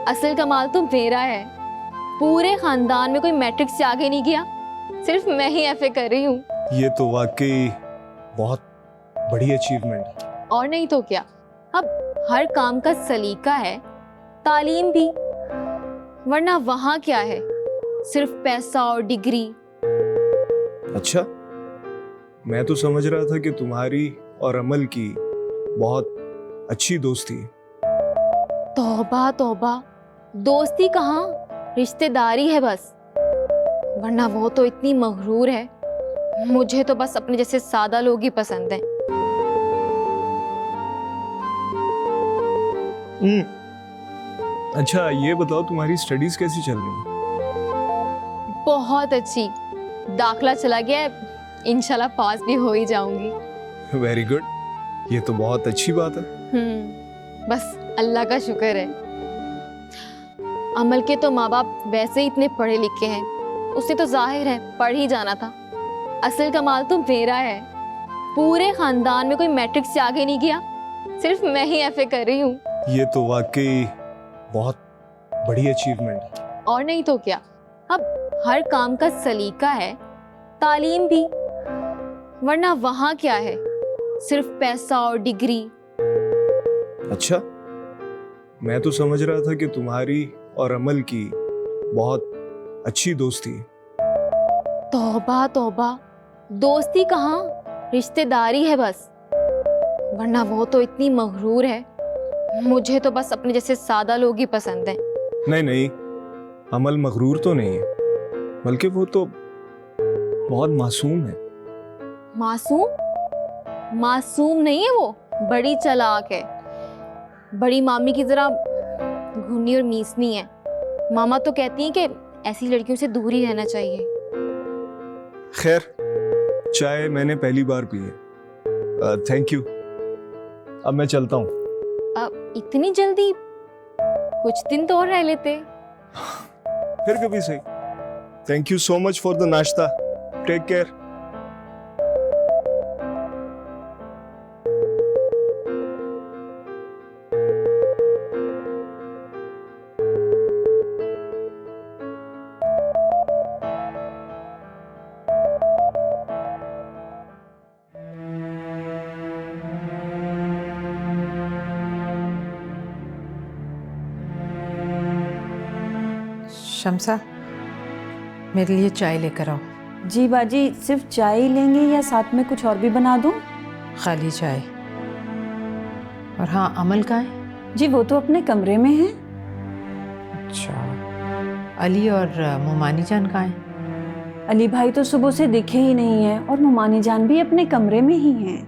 असल कमाल तो मेरा है। पूरे खानदान में कोई मैट्रिक से आगे नहीं गया, सिर्फ मैं ही एफए कर रही हूँ। ये तो वाकई बहुत बड़ी अचीवमेंट है। और नहीं तो क्या, अब हर काम का सलीका है, तालीम भी, वरना वहाँ क्या है, सिर्फ पैसा और डिग्री। अच्छा, मैं तो समझ रहा था कि तुम्हारी और अमल की बहुत अच्छी दोस्ती है। तौबा तौबा, दोस्ती कहाँ, रिश्तेदारी है बस। वरना वो तो इतनी मगरूर है, मुझे तो बस अपने जैसे सादा लोग ही पसंद हैं। अच्छा, ये बताओ तुम्हारी स्टडीज कैसी चल रही हैं? बहुत अच्छी, दाखला चला गया है, इंशाल्लाह पास भी हो ही जाऊंगी। वेरी गुड, ये तो बहुत अच्छी बात है। बस अल्लाह का शुक्र है। अमल के तो माँ बाप वैसे ही इतने पढ़े लिखे हैं, उससे तो जाहिर है पढ़ ही जाना था। असल कमाल तो मेरा है। पूरे खानदान में कोई मैट्रिक से आगे नहीं गया, सिर्फ मैं ही एफए कर रही हूँ। ये तो वाकई बहुत बड़ी अचीवमेंट है। और नहीं तो क्या, अब हर काम का सलीका है, तालीम भी, वरना वहाँ क्या है, सिर्फ पैसा और डिग्री। अच्छा, मैं तो समझ रहा था कि तुम्हारी और अमल की बहुत अच्छी दोस्ती है। तौबा तौबा, दोस्ती कहाँ, रिश्तेदारी है बस। वरना वो तो इतनी मगरूर है, मुझे तो बस अपने जैसे सादा लोग ही पसंद हैं। नहीं नहीं, अमल मगरूर तो नहीं है, बल्कि वो तो बहुत मासूम है। मासूम? मासूम नहीं है वो, बड़ी चालाक है। बड़ी मामी की जरा घुनी और मीसनी है। मामा तो कहती हैं कि ऐसी लड़कियों से दूर ही रहना चाहिए। खैर, चाय मैंने पहली बार पी है। Thank you. अब मैं चलता हूँ। अब इतनी जल्दी? कुछ दिन तो और रह लेते। फिर कभी सही। Thank you so much for the nashta. Take care. Shamsa, मेरे लिए चाय लेकर आओ। जी बाजी, सिर्फ चाय ही लेंगे या साथ में कुछ और भी बना दूं? खाली चाय। और हाँ, अमल कहाँ है? जी वो तो अपने कमरे में है। अच्छा, अली और मोमानी जान कहाँ है? अली भाई तो सुबह से दिखे ही नहीं है और मोमानी जान भी अपने कमरे में ही हैं।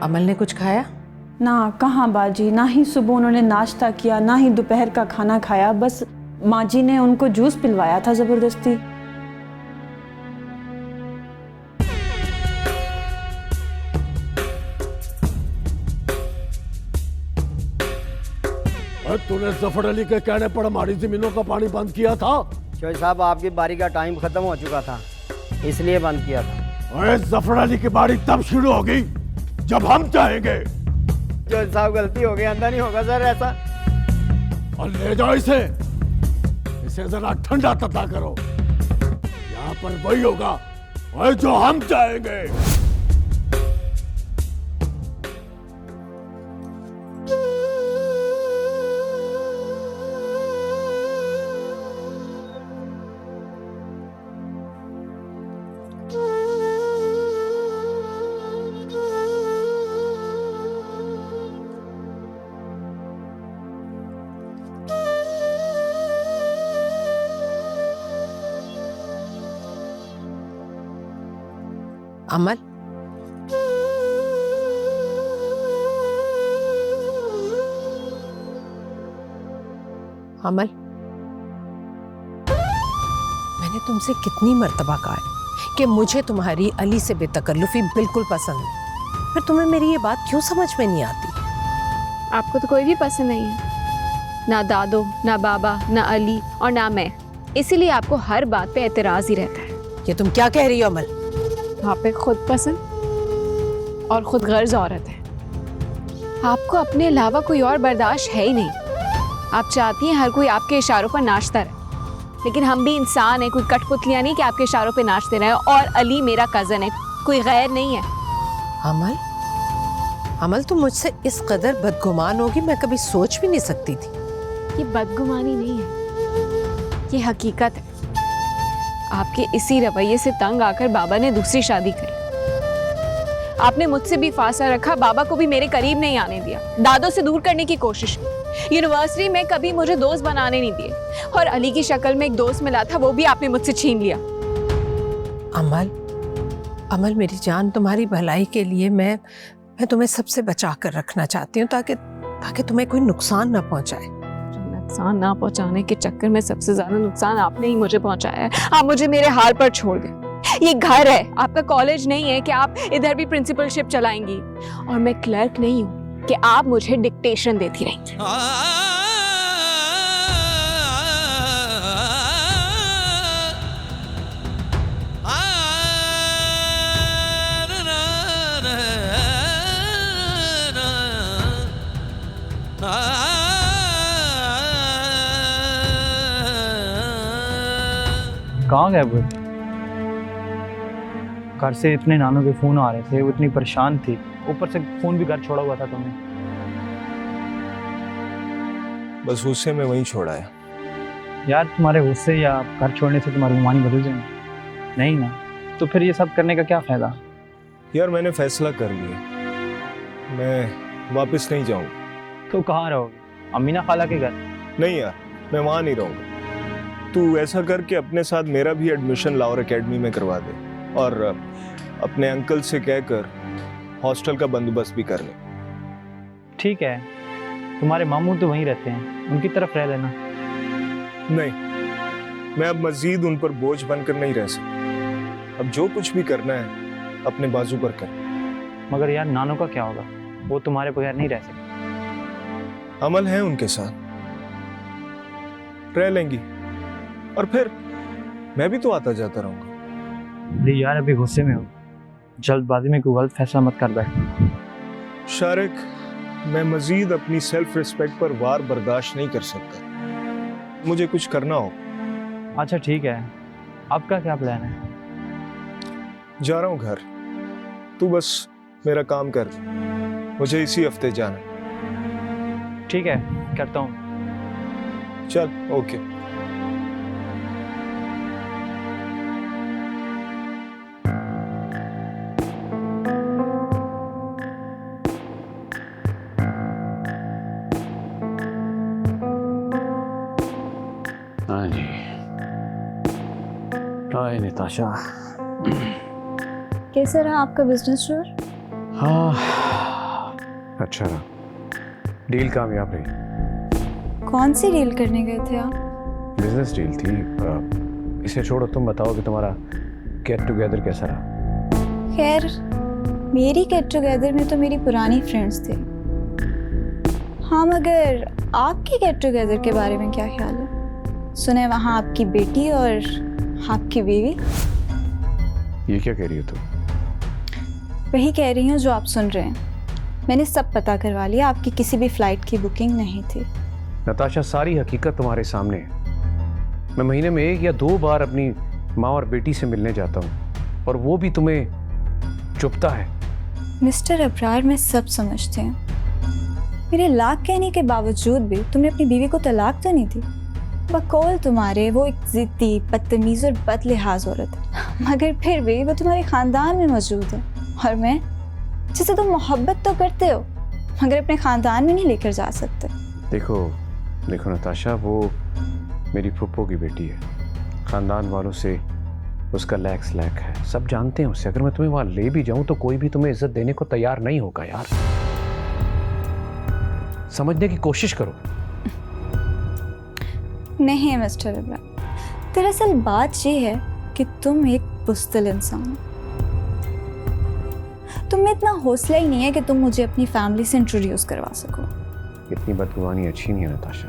अमल ने कुछ खाया? ना, कहाँ बाजी, ना ही सुबह उन्होंने नाश्ता किया, ना ही दोपहर का खाना खाया। बस माँ जी ने उनको जूस पिलवाया था जबरदस्ती। तूने जफर अली के कहने पर हमारी जमीनों का पानी बंद किया था? शोएब साहब, आपकी बारी का टाइम खत्म हो चुका था, इसलिए बंद किया था। अरे जफर अली की बारी तब शुरू होगी जब हम चाहेंगे। शोएब साहब, गलती हो गई, अंदर नहीं होगा सर ऐसा। और ले जाओ इसे जरा ठंडा तता करो। यहाँ पर वही होगा और जो हम चाहेंगे। अमल, अमल, मैंने तुमसे कितनी मर्तबा कहा है कि मुझे तुम्हारी अली से बेतकल्लुफी बिल्कुल पसंद नहीं। फिर तुम्हें मेरी ये बात क्यों समझ में नहीं आती? आपको तो कोई भी पसंद नहीं है, ना दादो, ना बाबा, ना अली और ना मैं। इसीलिए आपको हर बात पे एतराज ही रहता है। ये तुम क्या कह रही हो अमल? आप एक खुद पसंद और खुद गर्ज औरत है। आपको अपने अलावा कोई और बर्दाश्त है ही नहीं। आप चाहती हैं हर कोई आपके इशारों पर नाचता रहे, लेकिन हम भी इंसान हैं, कोई कठपुतलियां नहीं कि आपके इशारों पे नाचते रहे। और अली मेरा कज़न है, कोई गैर नहीं है। अमल, अमल तुम मुझसे इस कदर बदगुमान होगी मैं कभी सोच भी नहीं सकती थी। ये बदगुमानी नहीं है, ये हकीकत है। आपके इसी रवैये से तंग आकर बाबा ने दूसरी शादी करी। आपने मुझसे भी फासला रखा, बाबा को भी मेरे करीब नहीं आने दिया, दादों से दूर करने की कोशिश की। यूनिवर्सिटी में कभी मुझे दोस्त बनाने नहीं दिए, और अली की शक्ल में एक दोस्त मिला था, वो भी आपने मुझसे छीन लिया। अमल, अमल मेरी जान, तुम्हारी भलाई के लिए मैं तुम्हें सबसे बचा कर रखना चाहती हूँ, ताकि तुम्हें कोई नुकसान ना पहुंचाए। नुकसान ना पहुंचाने के चक्कर में सबसे ज्यादा नुकसान आपने ही मुझे पहुंचाया है। आप मुझे मेरे हाल पर छोड़ गए। ये घर है, आपका कॉलेज नहीं है कि आप इधर भी प्रिंसिपलशिप चलाएंगी। और मैं क्लर्क नहीं हूँ कि आप मुझे डिक्टेशन देती रहेंगी। कहाँ गए वो? घर से इतने नानों के फोन आ रहे थे, वो इतनी परेशान थी, ऊपर से फोन भी घर छोड़ा हुआ था तुमने। बस गुस्से में वहीं छोड़ा है। यार तुम्हारे गुस्से या घर छोड़ने से तुम्हारी गुमानी बदल जाएंगे? नहीं ना, तो फिर ये सब करने का क्या फायदा? यार मैंने फैसला कर लिया, मैं वापस नहीं जाऊंगा। तो कहाँ रहोगे? अमीना खाला के घर? नहीं यार, मैं वहां नहीं रहूंगा। तू ऐसा कर कि अपने साथ मेरा भी एडमिशन लाहौर एकेडमी में करवा दे, और अपने अंकल से कहकर हॉस्टल का बंदोबस्त भी कर ले। ठीक है, तुम्हारे मामू तो वहीं रहते हैं, उनकी तरफ रह लेना। नहीं, मैं अब मजीद उन पर बोझ बनकर नहीं रह सकता। अब जो कुछ भी करना है अपने बाजू पर कर। मगर यार नानों का क्या होगा? वो तुम्हारे बगैर नहीं रह सकते। अमल है उनके साथ, रह लेंगी, और फिर मैं भी तो आता जाता रहूंगा। अरे यार अभी गुस्से में हो, जल्दबाजी में कोई गलत फैसला मत कर बैठ। शारिक, मैं मजीद अपनी सेल्फ रिस्पेक्ट पर वार बर्दाश्त नहीं कर सकता। मुझे कुछ करना हो। अच्छा ठीक है, आपका क्या प्लान है? जा रहा हूँ घर, तू बस मेरा काम कर, मुझे इसी हफ्ते जाना है। ठीक है, करता हूँ। चल, ओके। हाँ जी, हाय निताशा। कैसा रहा आपका बिजनेस टूर? हाँ अच्छा रहा, डील कामयाब रही। कौन सी डील करने गए थे आप? बिजनेस डील थी। इसे छोड़ो, तुम बताओ कि तुम्हारा गेट टुगेदर कैसा रहा? खैर, मेरी गेट टुगेदर में तो मेरी पुरानी फ्रेंड्स थे। हाँ, मगर आपके गेट टुगेदर के बारे में क्या ख्याल है? सुने वहाँ आपकी बेटी और आपकी बीवी। ये क्या कह रही हो तुम? वही कह रही हूँ जो आप सुन रहे हैं। मैंने सब पता करवा लिया, आपकी किसी भी फ्लाइट की बुकिंग नहीं थी। नताशा, सारी हकीकत तुम्हारे सामने है। मैं महीने में 1 या 2 बार अपनी माँ और बेटी से मिलने जाता हूँ, और वो भी तुम्हें चुभता है। मिस्टर अब्रार, मैं सब समझते हैं। मेरे लाख कहने के बावजूद भी तुमने अपनी बीवी को तलाक तो नहीं दी। बकौल तुम्हारे वो एक जिद्दी, बदतमीज और बदलिहाज औरत है, मगर फिर भी वो तुम्हारे खानदान में मौजूद है। और मैं, जिसे तुम मोहब्बत तो करते हो मगर अपने खानदान में नहीं लेकर जा सकते। देखो देखो नताशा, वो मेरी फुप्पो की बेटी है। खानदान वालों से उसका लैक्स लैक है, सब जानते हैं उसे। अगर मैं तुम्हें वहां ले भी जाऊं तो कोई भी तुम्हें इज्जत देने को तैयार नहीं होगा। यार समझने की कोशिश करो। नहीं मिस्टर अब्रार, दरअसल बात ये है कि तुम एक बुज़दिल इंसान हो। तुम में इतना हौसला ही नहीं है कि तुम मुझे अपनी फैमिली से इंट्रोड्यूस करवा सको। इतनी बदगुमानी अच्छी नहीं है नताशा।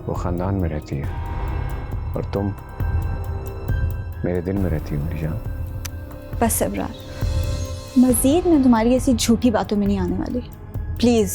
वो खानदान में रहती है और तुम मेरे दिल में रहती हो मेरी जान। बस अब्रार, मज़ीद मैं तुम्हारी ऐसी झूठी बातों में नहीं आने वाली। प्लीज़